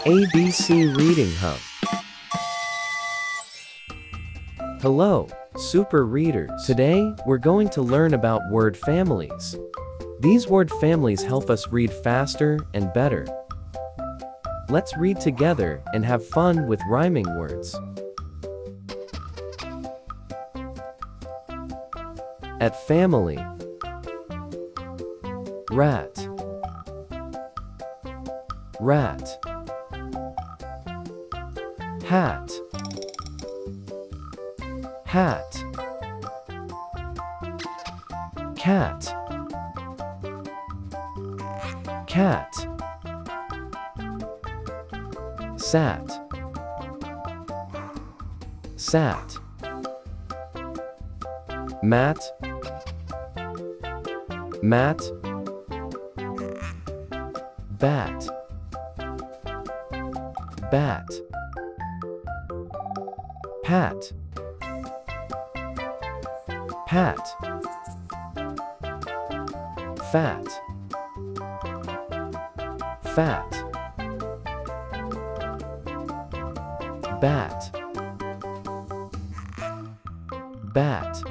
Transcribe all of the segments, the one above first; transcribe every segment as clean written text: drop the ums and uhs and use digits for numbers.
ABC Reading Hub. Hello, super readers. Today, we're going to learn about word families. These word families help us read faster and better. Let's read together and have fun with rhyming words. At family. Rat. Rat. Hat. Hat. Cat. Cat. Sat. Sat. Mat. Mat. Bat. Bat. Pat. Pat. Fat. Fat. Bat. Bat.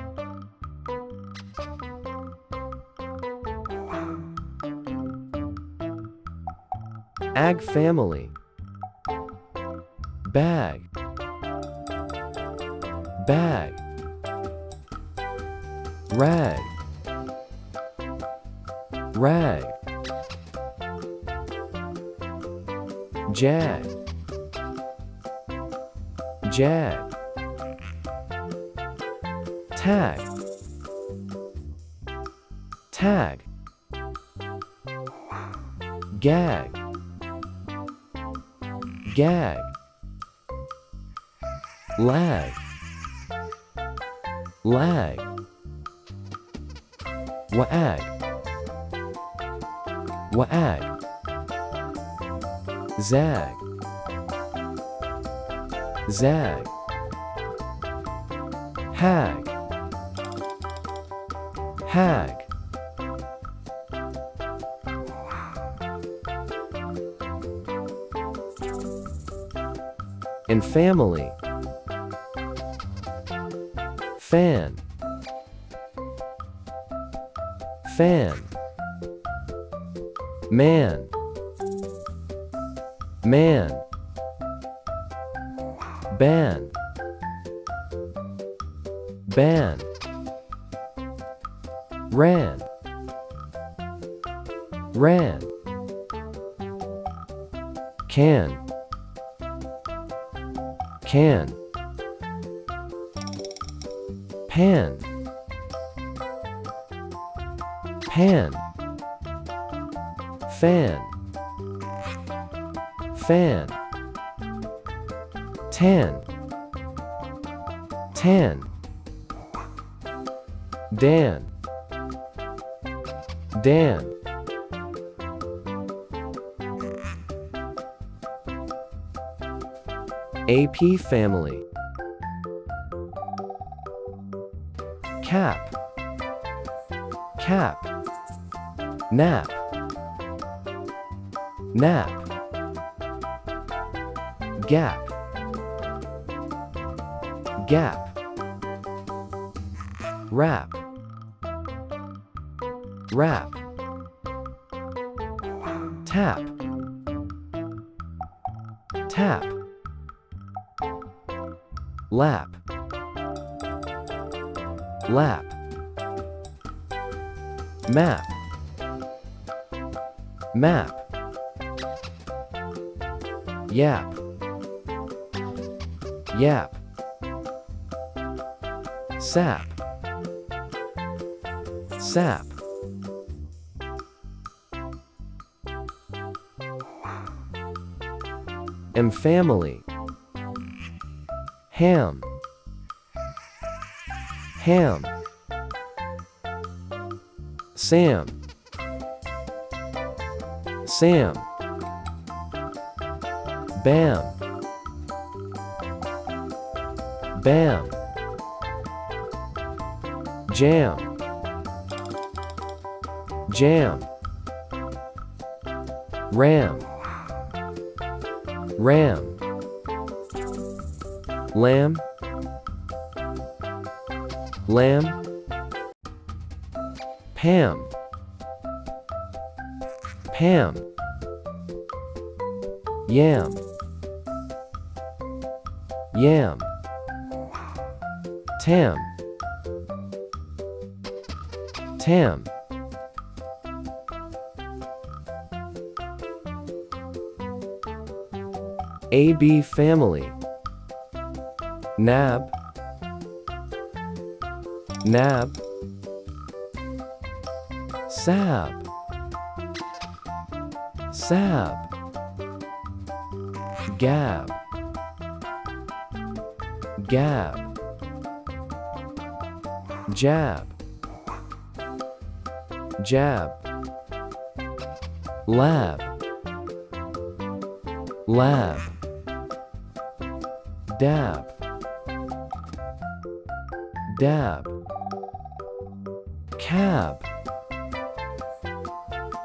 Ag family. Bag. Bag. Rag. Rag. Jag. Jag. Tag. Tag. Gag. Gag. Lag. Lag. Wag. Wag. Zag. Zag. Hag. Hag. In family. Fan. Fan. Man. Man. Ban. Ban. Ran. Ran. Can. Can. Pan. Pan. Fan. Fan. Tan. Tan. Dan. Dan. AP family. Cap. Cap. Nap. Nap. Gap. Gap. Wrap. Wrap. Tap. Tap. Lap. Lap. Map. Map. Yap. Yap. Sap. Sap. M family. Ham. Ham. Sam. Sam. Bam. Bam. Jam. Jam. Ram. ram, lamb, lamb, Pam, Pam, yam, yam, tam, tam, AB family, nab, nab, sab, sab, gab, gab, jab, jab, lab, lab, dab, dab, cab,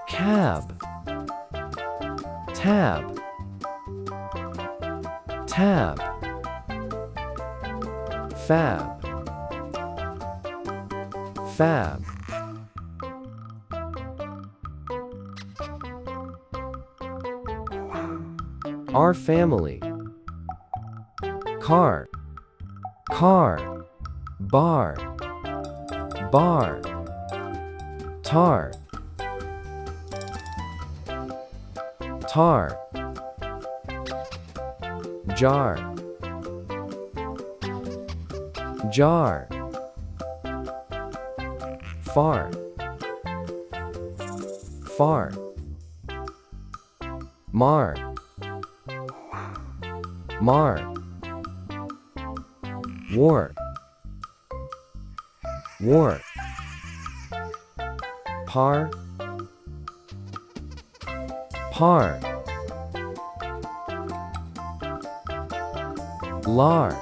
cab, tab, tab, fab, fab. Our family, car, car, bar, bar, tar, tar, jar, jar, far, far, mar, mar, war, war, par, par, lar,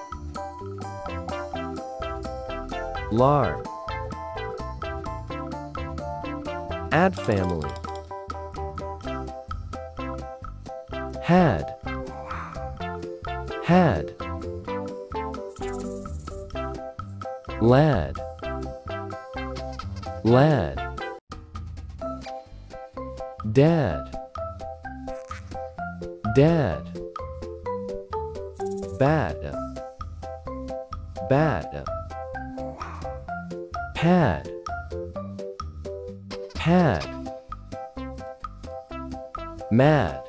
lar, add family, had, had, lad, lad, dad, dad, bad, bad, pad, pad, mad,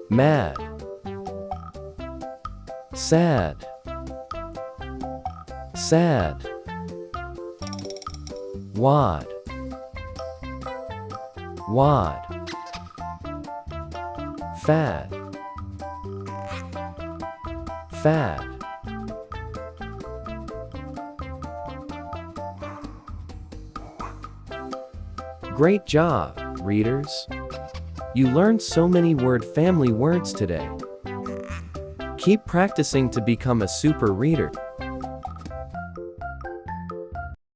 mad, sad, sad, wad, wad, fad, fad. Great job, readers! You learned so many word family words today. Keep practicing to become a super reader.